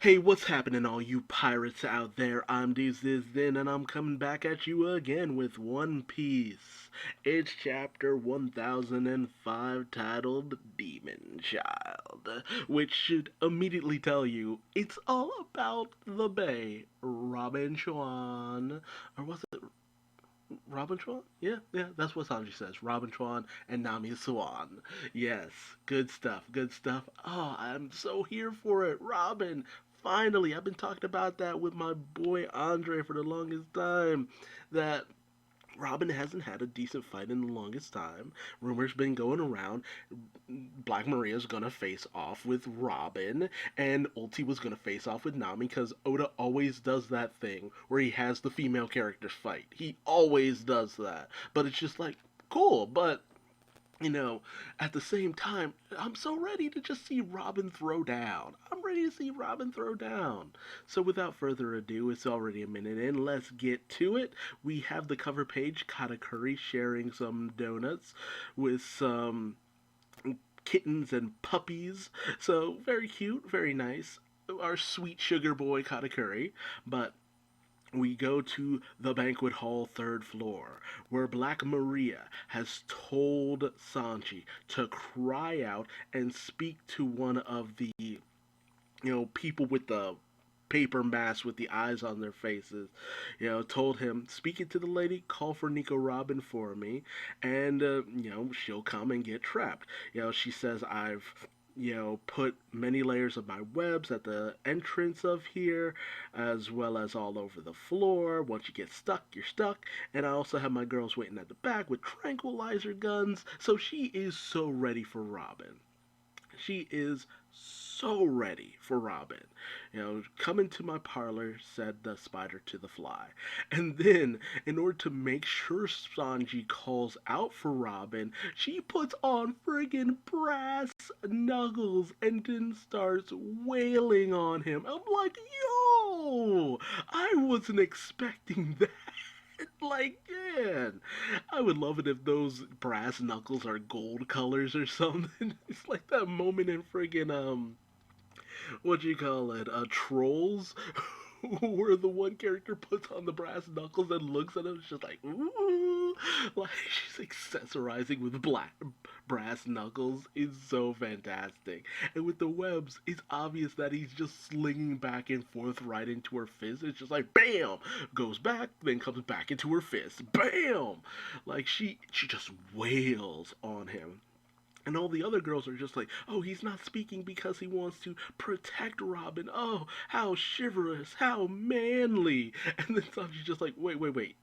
Hey, what's happening, all you pirates out there? I'm Duuz-Diz-Din, and I'm coming back at you again with One Piece. It's chapter 1005, titled Demon Child, which should immediately tell you it's all about the Bay, Robin Chuan. Or was it Robin Chuan? Yeah, that's what Sanji says. Robin Chuan and Nami Swan. Yes, good stuff, good stuff. Oh, I'm so here for it. Robin, finally, I've been talking about that with my boy Andre for the longest time. That Robin hasn't had a decent fight in the longest time. Rumors been going around. Black Maria's gonna face off with Robin, and Ulti was gonna face off with Nami because Oda always does that thing where he has the female characters fight. He always does that. But it's just like, cool, but you know, at the same time, I'm so ready to just see Robin throw down. I'm ready to see Robin throw down. So without further ado, it's already a minute in. Let's get to it. We have the cover page, Katakuri sharing some donuts with some kittens and puppies. So very cute, very nice. Our sweet sugar boy Katakuri. But we go to the banquet hall third floor, where Black Maria has told Sanji to cry out and speak to one of the, people with the paper masks with the eyes on their faces. Told him, speak it to the lady, call for Nico Robin for me, and, she'll come and get trapped. She says, I've put many layers of my webs at the entrance of here, as well as all over the floor. Once you get stuck, you're stuck. And I also have my girls waiting at the back with tranquilizer guns. So she is so ready for Robin. She is so ready for Robin. Come into my parlor, said the spider to the fly. And then, in order to make sure Sanji calls out for Robin, she puts on friggin' brass knuckles and then starts wailing on him. I'm like, yo, I wasn't expecting that. Like, man, I would love it if those brass knuckles are gold colors or something. It's like that moment in friggin' what you call it, Trolls, where the one character puts on the brass knuckles and looks at him, it's just like, ooh, like she's accessorizing with black brass knuckles. Is so fantastic. And with the webs, it's obvious that he's just slinging back and forth right into her fist. It's just like, bam, goes back, then comes back into her fist, bam, like she just wails on him. And all the other girls are just like, oh, he's not speaking because he wants to protect Robin. Oh, how chivalrous, how manly. And then Sanji's just like, wait.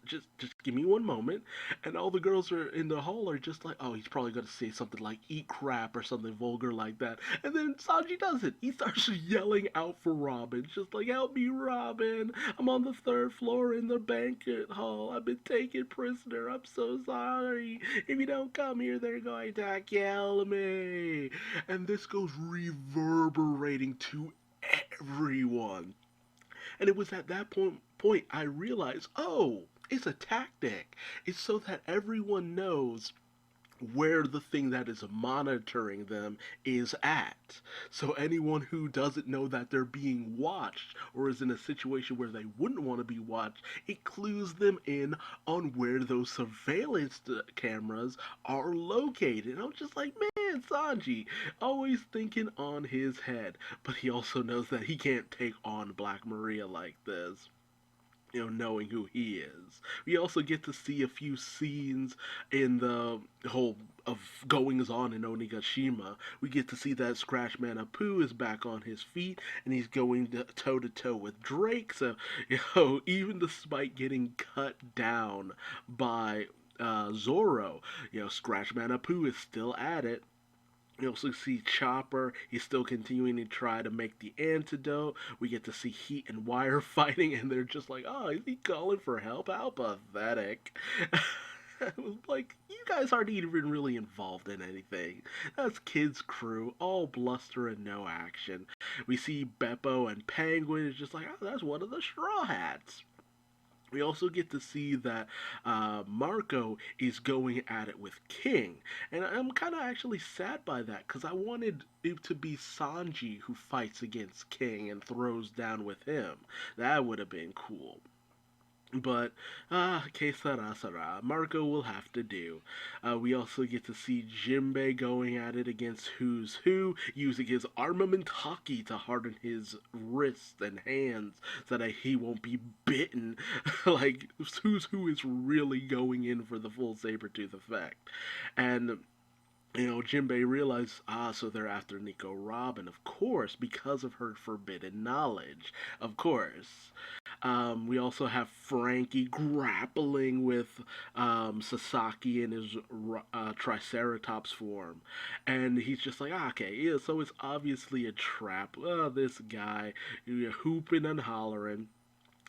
Just give me one moment. And all the girls are in the hall are just like, oh, he's probably going to say something like eat crap or something vulgar like that. And then Sanji does it. He starts yelling out for Robin. Just like, help me, Robin. I'm on the third floor in the banquet hall. I've been taken prisoner. I'm so sorry. If you don't come here, they're going to kill me. And this goes reverberating to everyone. And it was at that point I realized, oh, it's a tactic. It's so that everyone knows where the thing that is monitoring them is at. So anyone who doesn't know that they're being watched or is in a situation where they wouldn't want to be watched, it clues them in on where those surveillance cameras are located. And I'm just like, man, Sanji, always thinking on his head. But he also knows that he can't take on Black Maria like this, knowing who he is. We also get to see a few scenes in the whole of goings on in Onigashima. We get to see that Scratchman Apu is back on his feet and he's going toe to toe with Drake. So, even despite getting cut down by Zoro, Scratchman Apu is still at it. You also see Chopper. He's still continuing to try to make the antidote. We get to see Heat and Wire fighting, and they're just like, oh, is he calling for help? How pathetic. Like, you guys aren't even really involved in anything. That's Kid's crew, all bluster and no action. We see Beppo and Penguin is just like, oh, that's one of the Straw Hats. We also get to see that Marco is going at it with King. And I'm kind of actually sad by that because I wanted it to be Sanji who fights against King and throws down with him. That would have been cool. But, que sera, sera. Marco will have to do. We also get to see Jinbei going at it against Who's Who, using his armament hockey to harden his wrists and hands so that he won't be bitten. Like, Who's Who is really going in for the full saber tooth effect. And Jinbei realized, so they're after Nico Robin, of course, because of her forbidden knowledge, of course. We also have Frankie grappling with Sasaki in his Triceratops form. And he's just like, okay, yeah, so it's obviously a trap. This guy hooping and hollering.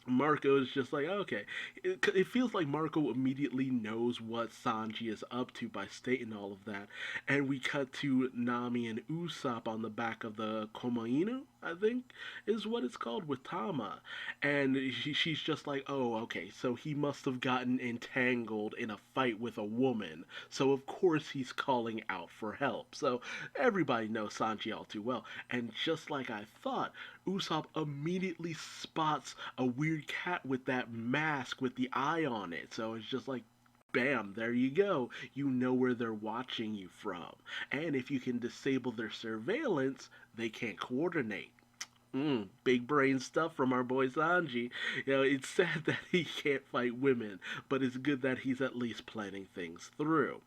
Marco is just like, okay. It feels like Marco immediately knows what Sanji is up to by stating all of that. And we cut to Nami and Usopp on the back of the Komainu, I think is what it's called, with Tama. And she's just like, oh, okay, so he must have gotten entangled in a fight with a woman. So, of course, he's calling out for help. So, everybody knows Sanji all too well. And just like I thought, Usopp immediately spots a weird cat with that mask with the eye on it. So it's just like, bam, there you go. You know where they're watching you from. And if you can disable their surveillance, they can't coordinate. Big brain stuff from our boy Sanji. It's sad that he can't fight women, but it's good that he's at least planning things through.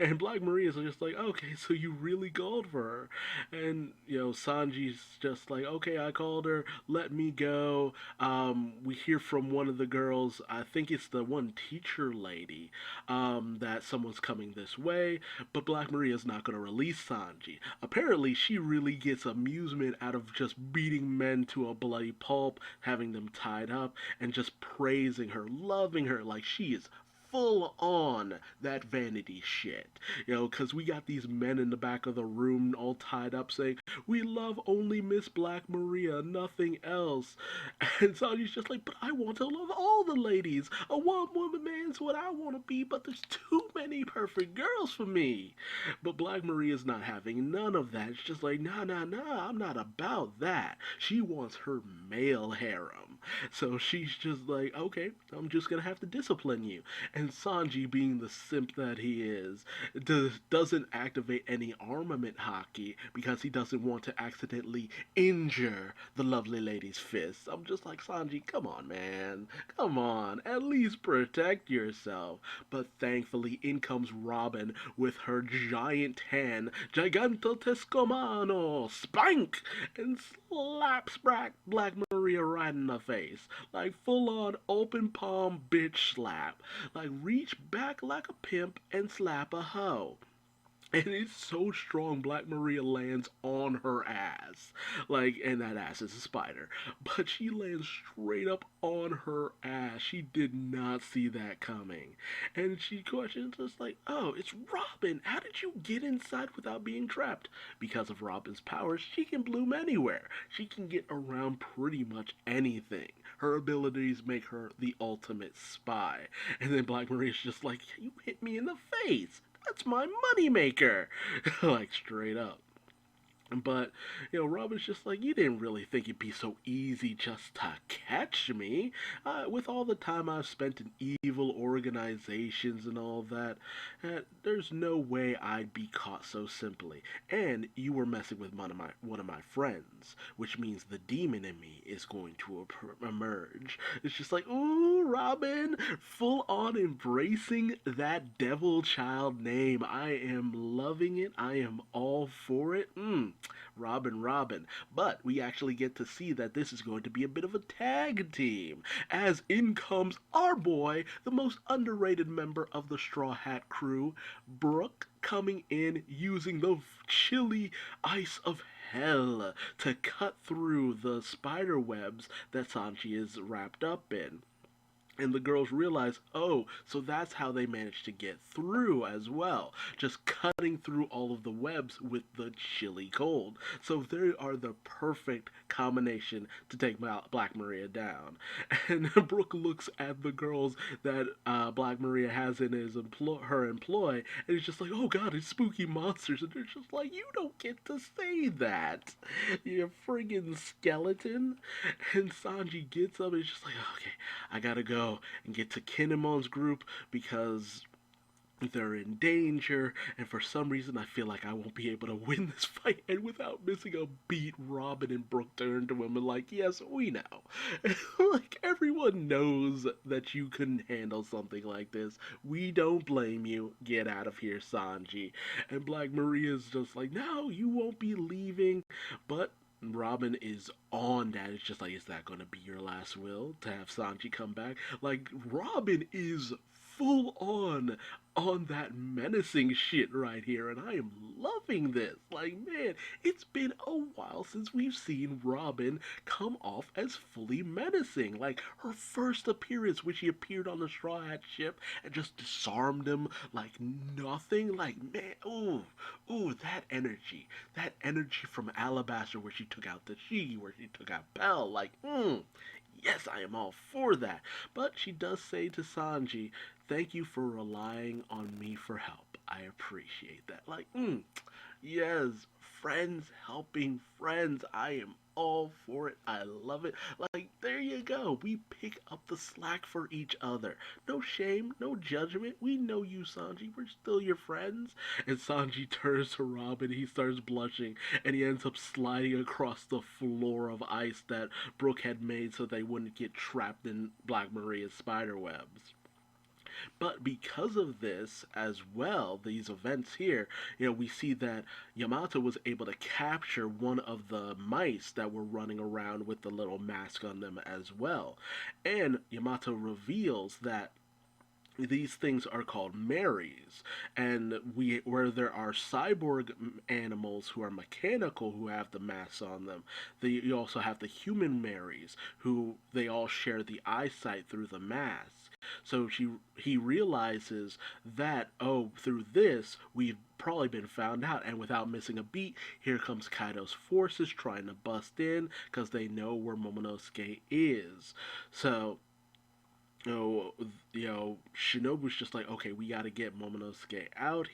And Black Maria's just like, okay, so you really called for her. And, Sanji's just like, okay, I called her, let me go. We hear from one of the girls, I think it's the one teacher lady, that someone's coming this way, but Black Maria's not going to release Sanji. Apparently, she really gets amusement out of just beating men to a bloody pulp, having them tied up, and just praising her, loving her like she is full on that vanity shit. Because we got these men in the back of the room all tied up saying, we love only Miss Black Maria, nothing else. And Sanji's just like, but I want to love all the ladies. A one woman man's what I want to be, but there's too many perfect girls for me. But Black Maria's not having none of that. It's just like, nah, nah, nah, I'm not about that. She wants her male harem. So she's just like, okay, I'm just gonna have to discipline you. And Sanji, being the simp that he is, doesn't activate any armament hockey because he doesn't want to accidentally injure the lovely lady's fists. I'm just like, Sanji, come on, man. Come on. At least protect yourself. But thankfully, in comes Robin with her giant hand, Gigantotesco Mano, spank, and slaps Black Maria right in the face. Like full on open palm bitch slap. Like reach back like a pimp and slap a hoe. And it's so strong, Black Maria lands on her ass. And that ass is a spider. But she lands straight up on her ass. She did not see that coming. And she questions us like, oh, it's Robin. How did you get inside without being trapped? Because of Robin's powers, she can bloom anywhere. She can get around pretty much anything. Her abilities make her the ultimate spy. And then Black Maria's just like, you hit me in the face. That's my moneymaker. Like, straight up. But, Robin's just like, you didn't really think it'd be so easy just to catch me. With all the time I've spent in evil organizations and all that, there's no way I'd be caught so simply. And you were messing with one of my friends, which means the demon in me is going to emerge. It's just like, ooh, Robin, full on embracing that devil child name. I am loving it. I am all for it. Robin. But we actually get to see that this is going to be a bit of a tag team, as in comes our boy, the most underrated member of the Straw Hat crew, Brooke, coming in using the chilly ice of hell to cut through the spider webs that Sanji is wrapped up in. And the girls realize, oh, so that's how they managed to get through as well. Just cutting through all of the webs with the chilly cold. So they are the perfect combination to take Black Maria down. And Brooke looks at the girls that Black Maria has in her employ, and he's just like, oh god, it's spooky monsters. And they're just like, you don't get to say that, you friggin' skeleton. And Sanji gets up and he's just like, okay, I gotta go and get to Kinemon's group because they're in danger, and for some reason I feel like I won't be able to win this fight. And without missing a beat, Robin and Brooke turn to him and like, yes, we know. Like, everyone knows that you couldn't handle something like this. We don't blame you. Get out of here, Sanji. And Black Maria's just like, no, you won't be leaving. But Robin is on that. It's just like, is that going to be your last will to have Sanji come back? Like, Robin is full on that menacing shit right here, and I am loving this. Like, man, it's been a while since we've seen Robin come off as fully menacing. Like, her first appearance when she appeared on the Straw Hat ship and just disarmed him like nothing. Like, man, ooh, that energy from Alabaster where she took out the Shigi, where she took out Pell. Like, yes, I am all for that. But she does say to Sanji, thank you for relying on me for help. I appreciate that. Like, yes, friends helping friends. I am all for it. I love it. Like, there you go. We pick up the slack for each other. No shame, no judgment. We know you, Sanji. We're still your friends. And Sanji turns to Robin. He starts blushing, and he ends up sliding across the floor of ice that Brooke had made so they wouldn't get trapped in Black Maria's spider webs. But because of this as well, these events here, we see that Yamato was able to capture one of the mice that were running around with the little mask on them as well. And Yamato reveals that these things are called Marys, and where there are cyborg animals who are mechanical who have the masks on them. You also have the human Marys who they all share the eyesight through the mask. So he realizes that, oh, through this we've probably been found out, and without missing a beat, here comes Kaido's forces trying to bust in because they know where Momonosuke is. So Shinobu's just like, okay, we gotta get Momonosuke out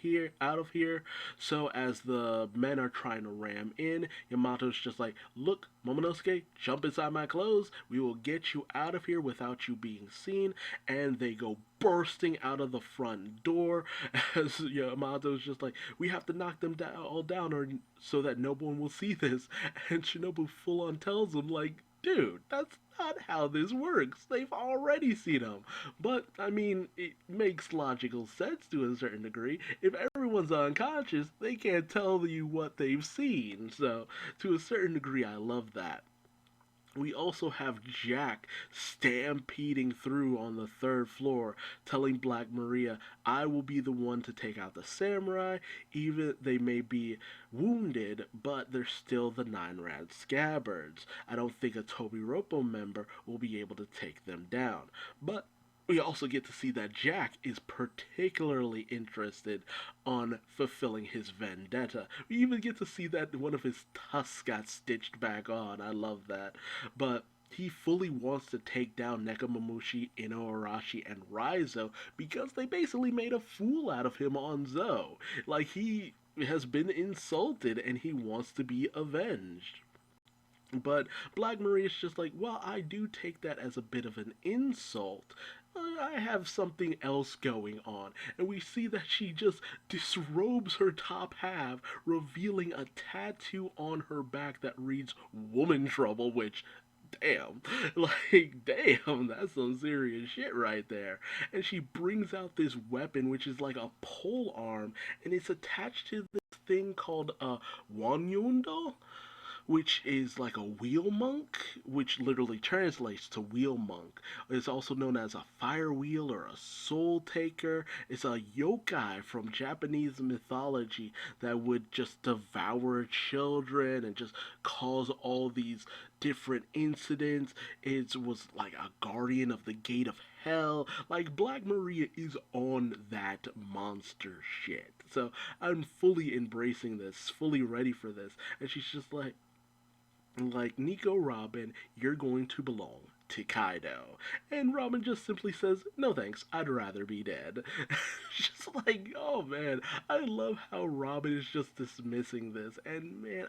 of here. So as the men are trying to ram in, Yamato's just like, look, Momonosuke, jump inside my clothes. We will get you out of here without you being seen. And they go bursting out of the front door as Yamato's just like, we have to knock them all down or so that no one will see this. And Shinobu full on tells him like, dude, that's not how this works. They've already seen him. But, I mean, it makes logical sense to a certain degree. If everyone's unconscious, they can't tell you what they've seen. So, to a certain degree, I love that. We also have Jack stampeding through on the third floor, telling Black Maria, I will be the one to take out the samurai, even they may be wounded, but they're still the Nine Rad Scabbards. I don't think a Toby Roppo member will be able to take them down. But we also get to see that Jack is particularly interested on fulfilling his vendetta. We even get to see that one of his tusks got stitched back on. I love that. But he fully wants to take down Nekomamushi, Inoarashi, and Raizo because they basically made a fool out of him on Zou. Like, he has been insulted and he wants to be avenged. But Black Maria's just like, well, I do take that as a bit of an insult. I have something else going on. And we see that she just disrobes her top half, revealing a tattoo on her back that reads Woman Trouble, which, damn, like, damn, that's some serious shit right there. And she brings out this weapon, which is like a pole arm, and it's attached to this thing called a Wanyundo, which is like a wheel monk, which literally translates to wheel monk. It's also known as a fire wheel or a soul taker. It's a yokai from Japanese mythology that would just devour children and just cause all these different incidents. It was like a guardian of the gate of hell. Like Black Maria is on that monster shit. So I'm fully embracing this, fully ready for this. And she's just like, Nico Robin, you're going to belong to Kaido. And Robin just simply says, no thanks, I'd rather be dead. Just like, oh man, I love how Robin is just dismissing this. And man,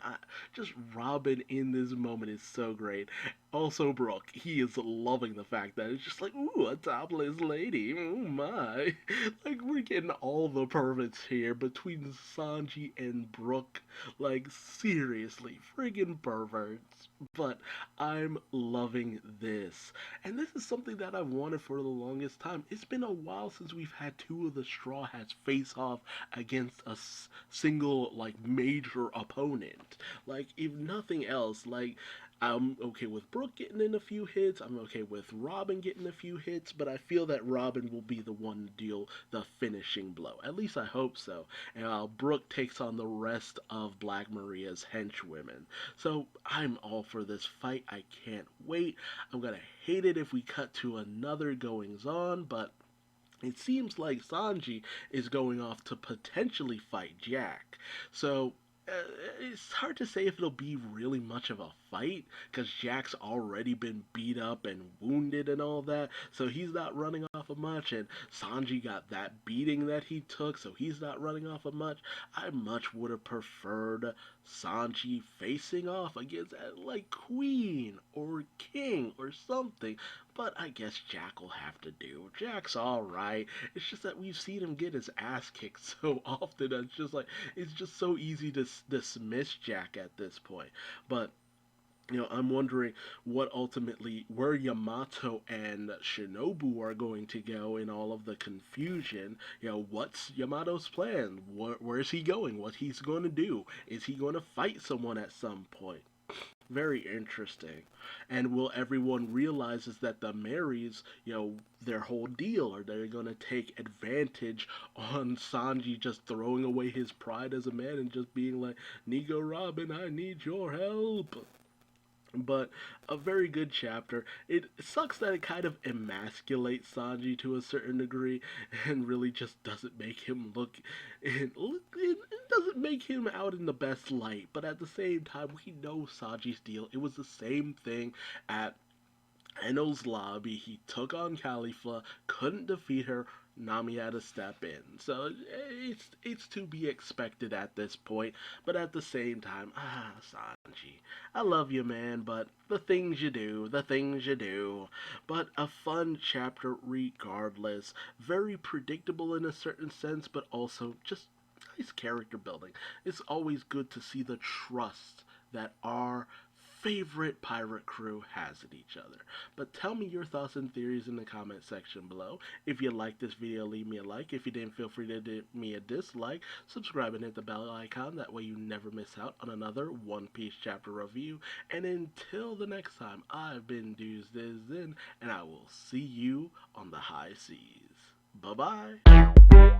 just Robin in this moment is so great. Also, Brooke, he is loving the fact that it's just like, ooh, a topless lady, oh my. Like, we're getting all the perverts here between Sanji and Brooke. Like, seriously, friggin' perverts. But I'm loving this. And this is something that I've wanted for the longest time. It's been a while since we've had two of the Straw Hats face off against a single, like, major opponent. Like, if nothing else, like, I'm okay with Brooke getting in a few hits. I'm okay with Robin getting a few hits, but I feel that Robin will be the one to deal the finishing blow. At least I hope so. And while Brooke takes on the rest of Black Maria's henchwomen. So I'm all for this fight. I can't wait. I'm gonna hate it if we cut to another goings on, but it seems like Sanji is going off to potentially fight Jack. So uh, it's hard to say if it'll be really much of a fight because Jack's already been beat up and wounded and all that, so he's not running off of much. And Sanji got that beating that he took, so he's not running off of much. I much would have preferred Sanji facing off against like Queen or King or something, but I guess Jack will have to do. Jack's alright. It's just that we've seen him get his ass kicked so often. It's just like, it's just so easy to dismiss Jack at this point. But I'm wondering what ultimately where Yamato and Shinobu are going to go in all of the confusion. What's Yamato's plan? Where is he going? What he's going to do? Is he going to fight someone at some point? Very interesting. And will everyone realizes that the Marys, their whole deal, are they going to take advantage on Sanji just throwing away his pride as a man and just being like, Nico Robin, I need your help? But a very good chapter. It sucks that it kind of emasculates Sanji to a certain degree and really just doesn't make him it doesn't make him out in the best light. But at the same time, we know Sanji's deal. It was the same thing at Enel's lobby. He took on Khalifa, couldn't defeat her. Nami had to step in, so it's to be expected at this point. But at the same time, Sanji, I love you, man. But the things you do, the things you do. But a fun chapter regardless. Very predictable in a certain sense, but also just nice character building. It's always good to see the trust that our favorite pirate crew has in each other. But tell me your thoughts and theories in the comment section below. If you liked this video, leave me a like. If you didn't, feel free to give me a dislike. Subscribe and hit the bell icon. That way you never miss out on another One Piece chapter review. And until the next time, I've been Duuz-Diz-Din, and I will see you on the high seas. Bye-bye.